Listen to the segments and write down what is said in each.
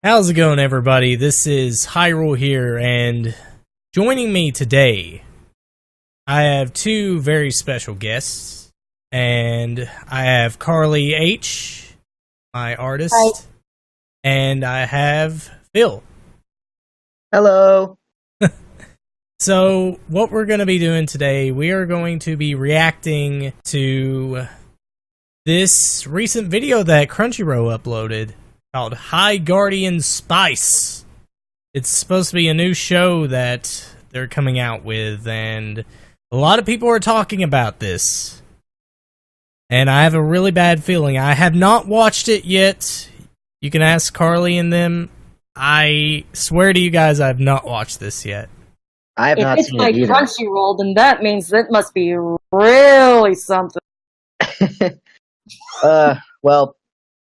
How's it going, everybody? This is Hyrule here, and joining me today, I have two very special guests, and I have Carly H, my artist, Hi. and I have Phil. Hello. So, what we're going to be doing today, we are going to be reacting to this recent video that Crunchyroll uploaded called High Guardian Spice. It's supposed to be a new show that they're coming out with, and a lot of people are talking about this. And I have a really bad feeling. I have not watched it yet. You can ask Carly and them. I swear to you guys, I have not watched this yet. I have not seen it If it's either. like Crunchyroll, then that means it must be really something. Well,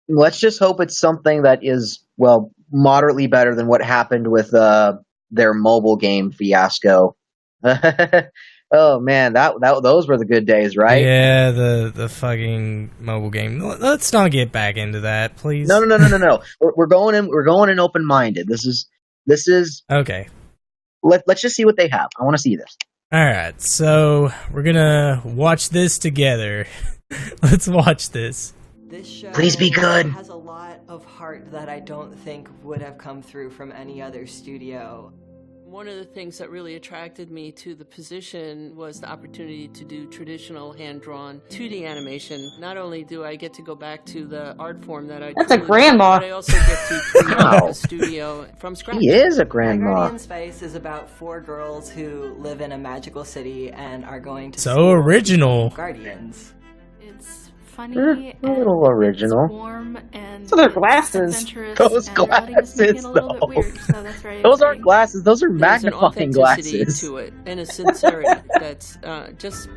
let's just hope it's something that is, well, moderately better than what happened with their mobile game fiasco. Oh man, those were the good days, right? Yeah, the fucking mobile game. Let's not get back into that, please. No. We're going in open minded. This is Okay. Let's just see what they have. I want to see this. Alright, so we're gonna watch this together. Let's watch this. This show Please be good. has a lot of heart that I don't think would have come through from any other studio. One of the things that really attracted me to the position was the opportunity to do traditional hand-drawn 2D animation. Not only do I get to go back to the art form that I That's a truly grandma. love, but I also get to create Wow. a studio from scratch. He is a High grandma. Guardian Spice is about 4 girls who live in a magical city and are going to So school to original. become guardians. It's funny, A little and original. it's warm, and So they're it's glasses. adventurous, Those and everybody is making it glasses, a little bit though. weird, so that's very Those aren't exciting. glasses. Those are There's an magnifying authenticity glasses. to it and a sincerity that's just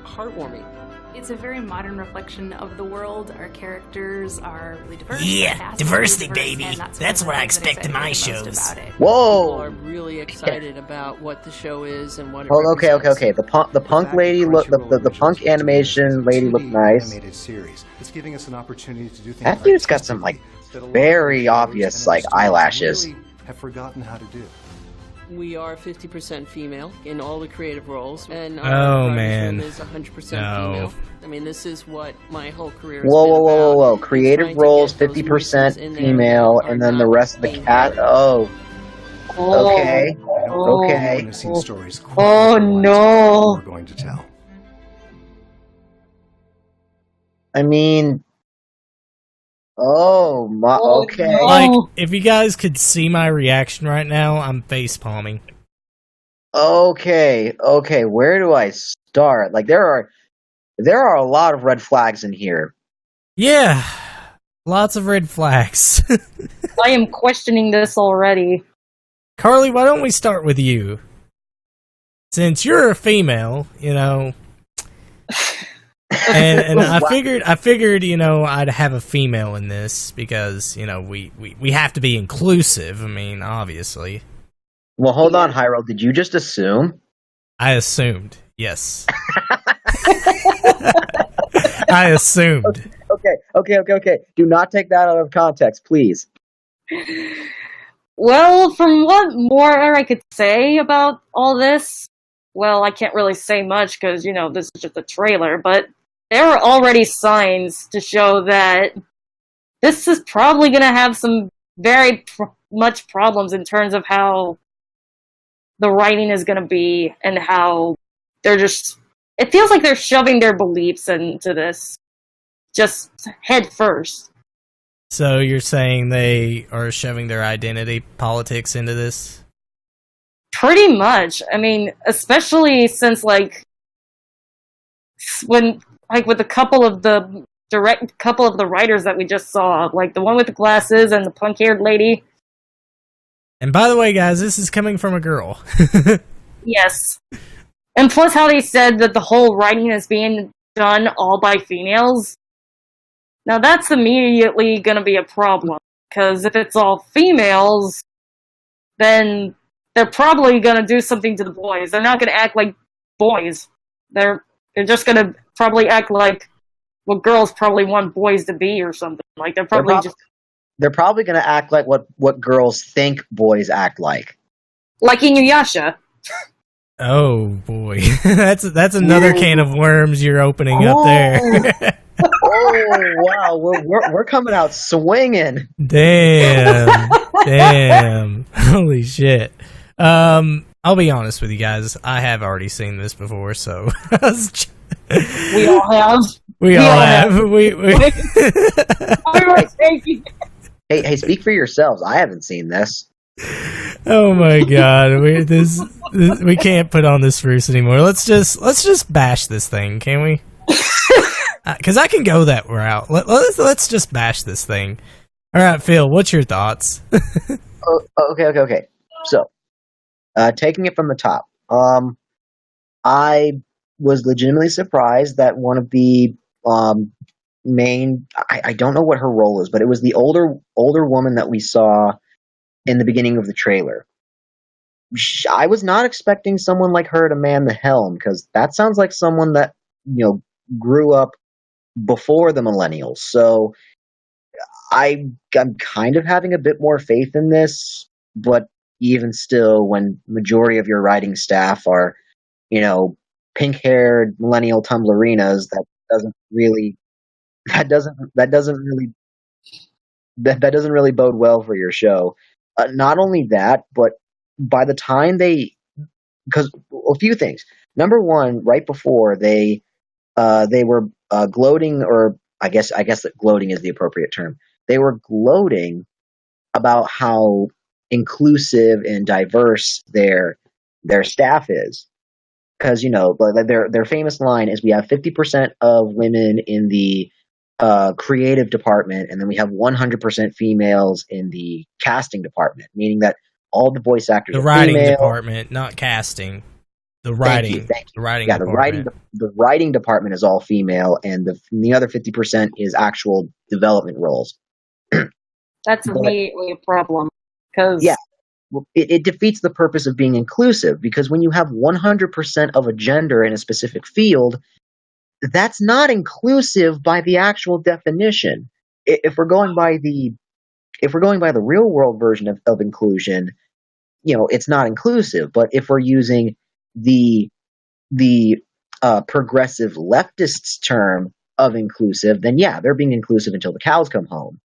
heartwarming. It's a very modern reflection of the world. Our characters are really diverse. Yeah, the cast is diversity, diverse, baby. and That's one of what I the things that expect in my excited me the most shows. about it. People are Whoa. really excited about what the show is and what it Oh, okay. represents. The punk lady look. The punk animation lady looked nice. Animated series. It's giving us an opportunity to do things That dude's got some, like, that a lot of very shows obvious, and like, other studios eyelashes. really have forgotten how to do. We are 50% female in all the creative roles, and Oh, our writer's man. room is 100% No. female. I mean, this is what my whole career has Whoa, been whoa, whoa, whoa, about, whoa. is Creative trying to roles, get those 50% voices in there female, that are and then the not rest of the being cat. heard. Oh, Oh, okay. I don't Oh. think Okay. anyone has seen stories quite Oh, like the ones no. we're going to tell. I mean, oh, my, Oh, okay. no. Like, if you guys could see my reaction right now, I'm face-palming. Okay, where do I start? Like, there are a lot of red flags in here. Yeah, lots of red flags. I am questioning this already. Carly, why don't we start with you? Since you're a female, you know, and I figured, you know, I'd have a female in this because, you know, we have to be inclusive. I mean, obviously. Well, hold on, Hyrule. Did you just assume? I assumed, yes. I assumed. Okay. Do not take that out of context, please. Well, from what more I could say about all this, well, I can't really say much because, you know, this is just a trailer, but there are already signs to show that this is probably going to have some very much problems in terms of how the writing is going to be and how they're just... It feels like they're shoving their beliefs into this just head first. So you're saying they are shoving their identity politics into this? Pretty much. I mean, especially since, like, when, like, with a couple of the writers that we just saw, like the one with the glasses and the punk-haired lady. And by the way, guys, this is coming from a girl. Yes. And plus how they said that the whole writing is being done all by females. Now that's immediately going to be a problem. Because if it's all females, then they're probably going to do something to the boys. They're not going to act like boys. They're just going to probably act like what girls probably want boys to be or something. Like they're probably just... they're probably going to act like what girls think boys act like. Like Inuyasha. Oh boy, that's another can of worms you're opening up there. Oh wow, we're coming out swinging. Damn, damn, holy shit. I'll be honest with you guys. I have already seen this before, so We all have. we all have. We All right, thank you. Hey, speak for yourselves. I haven't seen this. Oh my god, we can't put on this fruits anymore. Let's just bash this thing, can we? Because I can go that route. Let's just bash this thing. All right, Phil, what's your thoughts? Okay. So, taking it from the top, I was legitimately surprised that one of the main, I don't know what her role is, but it was the older woman that we saw in the beginning of the trailer. I was not expecting someone like her to man the helm, because that sounds like someone that, grew up before the millennials. So I'm kind of having a bit more faith in this, but even still, when majority of your writing staff are, pink-haired millennial tumblerinas, that doesn't really bode well for your show. Not only that, but by the time because a few things. Number one, right before they were gloating, or I guess that gloating is the appropriate term. They were gloating about how inclusive and diverse their staff is, because their famous line is, we have 50% of women in the creative department, and then we have 100% females in the casting department, meaning that all the voice actors The are writing female. department, not casting. The writing. Thank you. The writing Yeah, department. the writing department is all female, and the other 50% is actual development roles. That's But, immediately a problem. Because yeah, well, it defeats the purpose of being inclusive, because when you have 100% of a gender in a specific field, that's not inclusive by the actual definition. If we're going by the real world version of inclusion, it's not inclusive. But if we're using the progressive leftists term of inclusive, then yeah, they're being inclusive until the cows come home.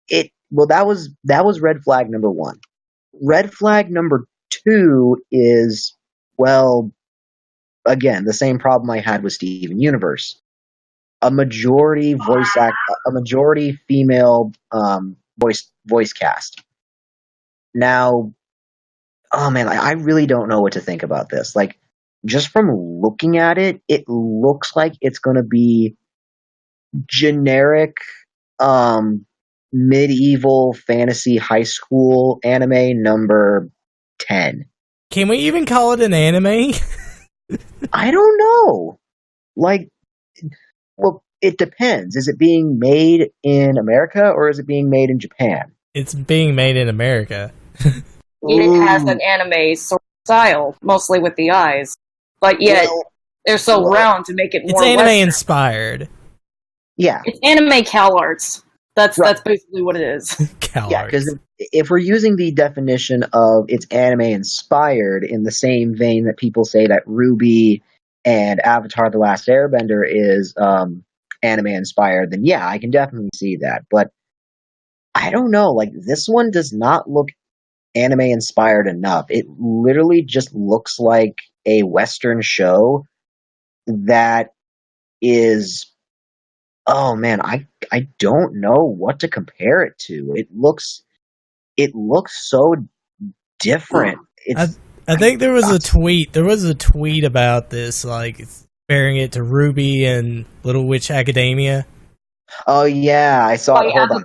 That was red flag number one. Red flag number two is, well, again, the same problem I had with Steven Universe. A majority female voice cast. Now, oh man, I really don't know what to think about this. Like, just from looking at it, it looks like it's going to be generic medieval fantasy high school anime number 10. Can we even call it an anime? I don't know. Like, well, it depends. Is it being made in America or is it being made in Japan? It's being made in America. it has an anime sort of style, mostly with the eyes. But yet, they're so round to make it more It's anime Western. inspired. Yeah. It's anime Cal Arts. That's basically what it is. Yeah, because if we're using the definition of it's anime inspired in the same vein that people say that Ruby and Avatar: The Last Airbender is anime inspired, then yeah, I can definitely see that. But I don't know, like, this one does not look anime inspired enough. It literally just looks like a Western show that is, oh man, I don't know what to compare it to. It looks so different. I think there was a tweet. There was a tweet about this, like comparing it to Ruby and Little Witch Academia. Oh yeah, I saw it. Hold on.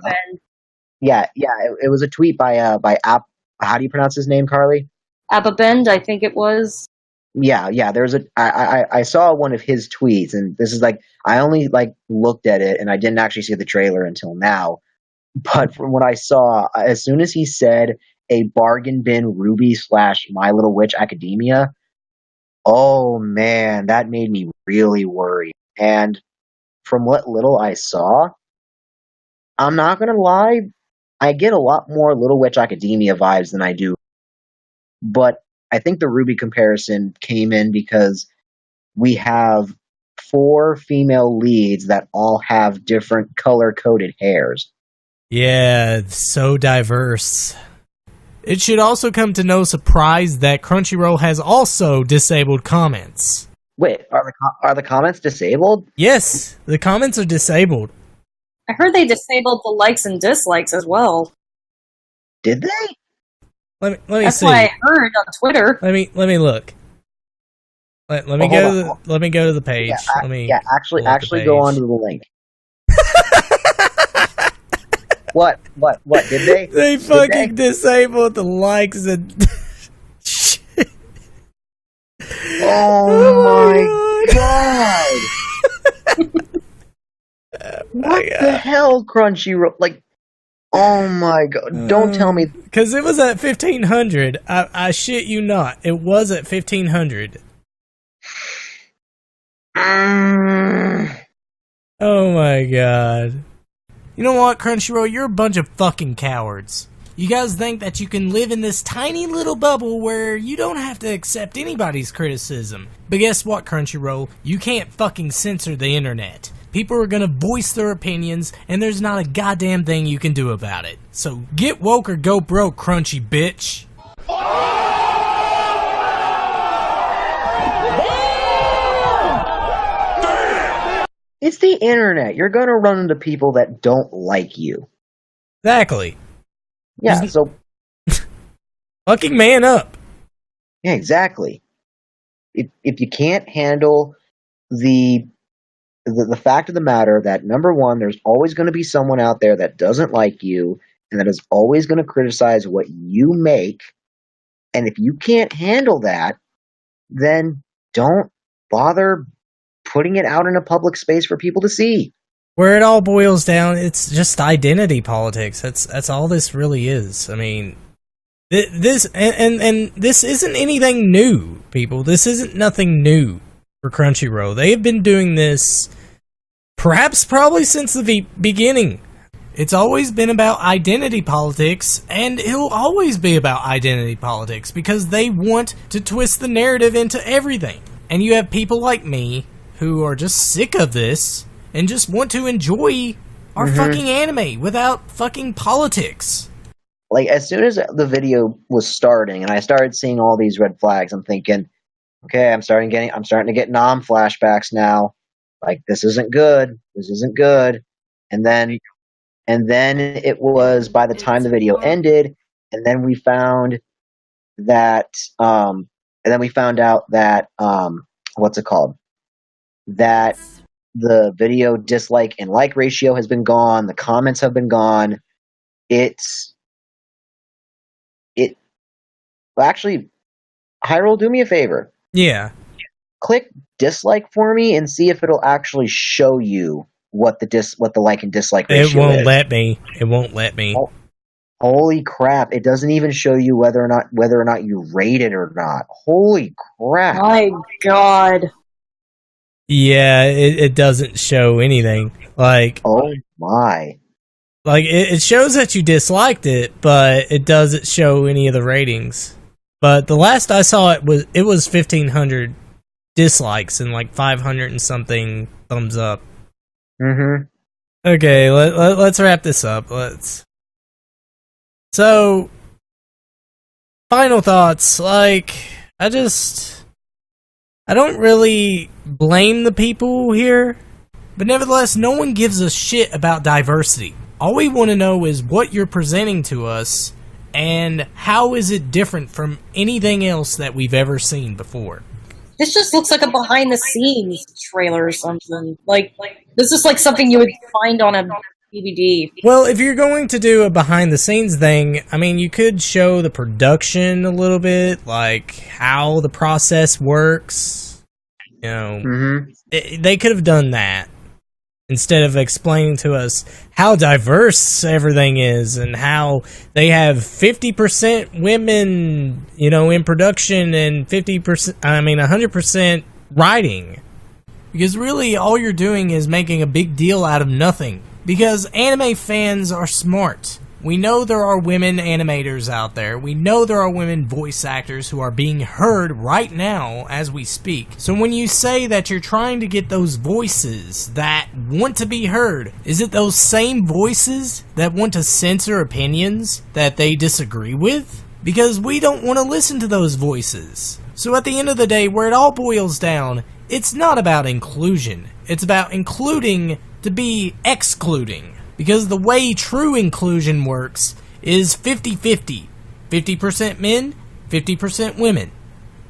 Yeah, it was a tweet by App. How do you pronounce his name, Carly? Ababend, I think it was. Yeah. There's I saw one of his tweets, and this is like, I only looked at it, and I didn't actually see the trailer until now. But from what I saw, as soon as he said a bargain bin Ruby / My Little Witch Academia, oh man, that made me really worried. And from what little I saw, I'm not gonna lie, I get a lot more Little Witch Academia vibes than I do. But I think the Ruby comparison came in because we have 4 female leads that all have different color-coded hairs. Yeah, it's so diverse. It should also come to no surprise that Crunchyroll has also disabled comments. Wait, are the comments disabled? Yes, the comments are disabled. I heard they disabled the likes and dislikes as well. Did they? Let me That's see. what I heard on Twitter. Let me look. Let me go to the page. Actually go onto the link. What? Did they? They fucking disabled the likes and shit. Oh my god! What the hell, Crunchyroll? Like, oh my god! Don't tell me. Because it was at 1500. I shit you not. It was at 1500. Oh my god. You know what, Crunchyroll? You're a bunch of fucking cowards. You guys think that you can live in this tiny little bubble where you don't have to accept anybody's criticism. But guess what, Crunchyroll? You can't fucking censor the internet. People are gonna voice their opinions, and there's not a goddamn thing you can do about it. So get woke or go broke, Crunchy bitch. It's the internet. You're gonna run into people that don't like you. Exactly. Yeah, so Fucking man up. yeah, exactly. If you can't handle the fact of the matter that, number one, there's always going to be someone out there that doesn't like you and that is always going to criticize what you make, and if you can't handle that, then don't bother putting it out in a public space for people to see. Where it all boils down, it's just identity politics. That's all this really is. I mean, this and this isn't anything new, people. This isn't nothing new for Crunchyroll. They have been doing this probably since the beginning. It's always been about identity politics, and it'll always be about identity politics because they want to twist the narrative into everything. And you have people like me who are just sick of this and just want to enjoy our fucking anime without fucking politics. Like, as soon as the video was starting and I started seeing all these red flags, I'm thinking, okay, I'm starting to get Nom flashbacks now. Like, this isn't good. This isn't good. And then it was by the time the video ended, and then we found that what's it called? That the video dislike and like ratio has been gone. The comments have been gone. Actually, Hyrule, do me a favor. Yeah. Click dislike for me and see if it'll actually show you what the like and dislike ratio is. It won't let me. It won't let me. Oh, holy crap! It doesn't even show you whether or not you rate it or not. Holy crap! My god. Yeah, it doesn't show anything. Like, oh my! Like it shows that you disliked it, but it doesn't show any of the ratings. But the last I saw it was 1,500 dislikes and like 500 and something thumbs up. Okay, let's wrap this up. So, final thoughts. Like, I don't really blame the people here, but nevertheless, no one gives a shit about diversity. All we want to know is what you're presenting to us, and how is it different from anything else that we've ever seen before. This just looks like a behind-the-scenes trailer or something. Like, this is like something you would find on a DVD. Well, if you're going to do a behind-the-scenes thing, I mean, you could show the production a little bit, like how the process works. You know, they could have done that instead of explaining to us how diverse everything is and how they have 50% women, you know, in production and 100% writing. Because really, all you're doing is making a big deal out of nothing. Because anime fans are smart. We know there are women animators out there. We know there are women voice actors who are being heard right now as we speak. So when you say that you're trying to get those voices that want to be heard, is it those same voices that want to censor opinions that they disagree with? Because we don't want to listen to those voices. So at the end of the day, where it all boils down, it's not about inclusion. It's about including to be excluding. Because the way true inclusion works is 50-50. 50% men, 50% women.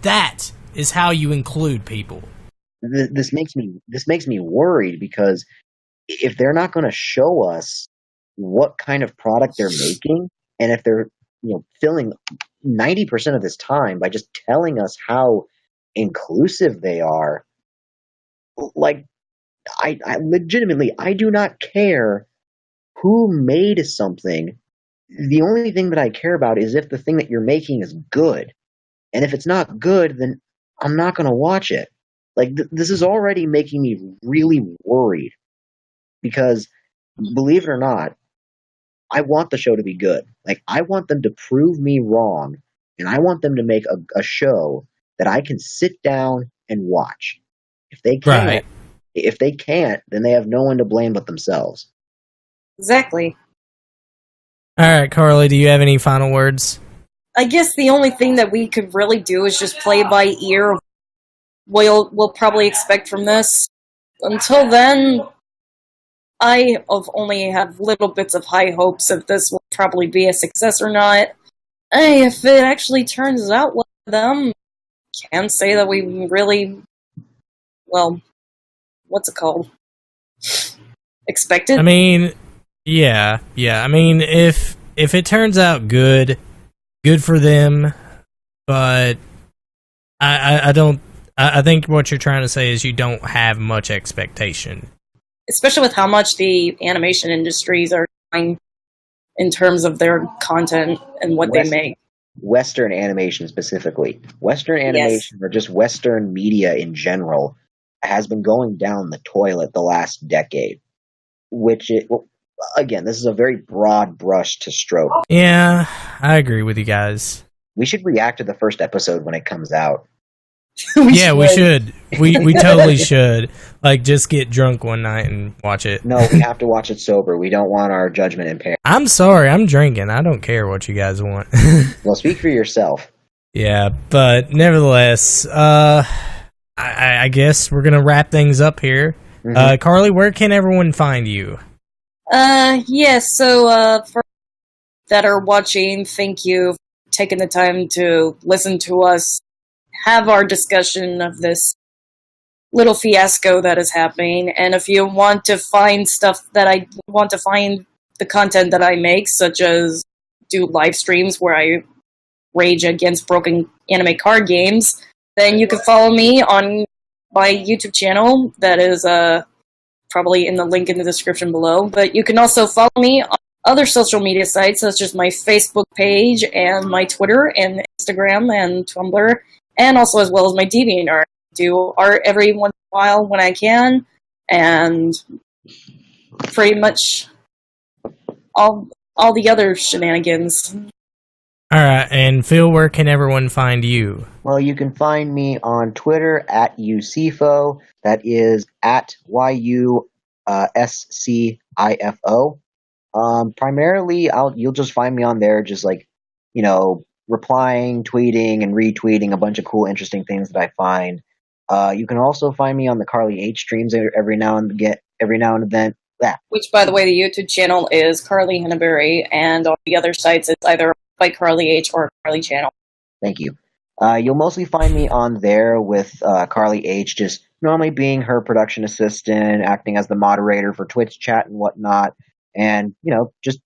That is how you include people. This makes me worried, because if they're not going to show us what kind of product they're making, and if they're filling 90% of this time by just telling us how inclusive they are, like, I legitimately, I do not care who made something. The only thing that I care about is if the thing that you're making is good. And if it's not good, then I'm not going to watch it. Like, this is already making me really worried. Because, believe it or not, I want the show to be good. Like, I want them to prove me wrong. And I want them to make a show that I can sit down and watch. If they can't, Right. Then they have no one to blame but themselves. Exactly. Alright, Carly, do you have any final words? I guess the only thing that we could really do is just play by ear. We'll probably expect from this. Until then, I only have little bits of high hopes if this will probably be a success or not. Hey, if it actually turns out well for them, can't say that we really, well, what's it called? Expected? I mean, yeah. I mean, if it turns out good for them, but I think what you're trying to say is you don't have much expectation. Especially with how much the animation industries are doing in terms of their content and what they make. Western animation specifically. Western animation, or just Western media in general, has been going down the toilet the last decade. Again, this is a very broad brush to stroke. Yeah, I agree with you guys. We should react to the first episode when it comes out. We should. We totally should. Like, just get drunk one night and watch it. No, we have to watch it sober. We don't want our judgment impaired. I'm sorry, I'm drinking. I don't care what you guys want. Well, speak for yourself. Yeah, but nevertheless, I guess we're going to wrap things up here. Mm-hmm. Carly, where can everyone find you? Yes, so for that are watching, thank you for taking the time to listen to us have our discussion of this little fiasco that is happening. And if you want to find stuff that I want to find the content that I make, such as do live streams where I rage against broken anime card games, then you can follow me on my YouTube channel. That is probably in the link in the description below. But you can also follow me on other social media sites, such as my Facebook page and my Twitter and Instagram and Tumblr, and also as well as my DeviantArt. I do art every once in a while when I can, and pretty much all the other shenanigans. Alright, and Phil, where can everyone find you? Well, you can find me on Twitter at UCFO. That is at YUSCIFO. Primarily, you'll just find me on there, just like, replying, tweeting, and retweeting a bunch of cool, interesting things that I find. You can also find me on the Carly H streams every now and then. Yeah. Which, by the way, the YouTube channel is Carly Henneberry, and on the other sites it's either by Carly H or Carly Channel. Thank you. You'll mostly find me on there with Carly H, just normally being her production assistant, acting as the moderator for Twitch chat and whatnot, and just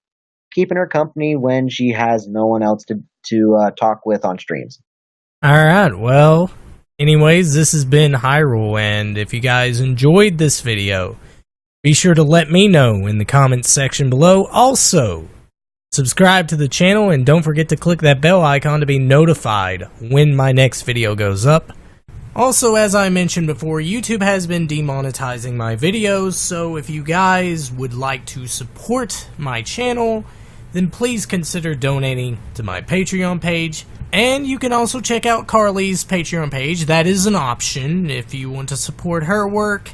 keeping her company when she has no one else to talk with on streams. Alright, well, anyways, this has been Hyrule, and if you guys enjoyed this video, be sure to let me know in the comments section below. Also, subscribe to the channel, and don't forget to click that bell icon to be notified when my next video goes up. Also, as I mentioned before, YouTube has been demonetizing my videos, so if you guys would like to support my channel, then please consider donating to my Patreon page. And you can also check out Carly's Patreon page. That is an option. If you want to support her work,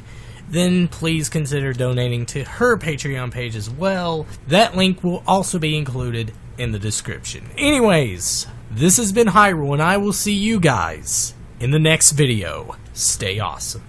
then please consider donating to her Patreon page as well. That link will also be included in the description. Anyways, this has been Hyrule, and I will see you guys in the next video. Stay awesome.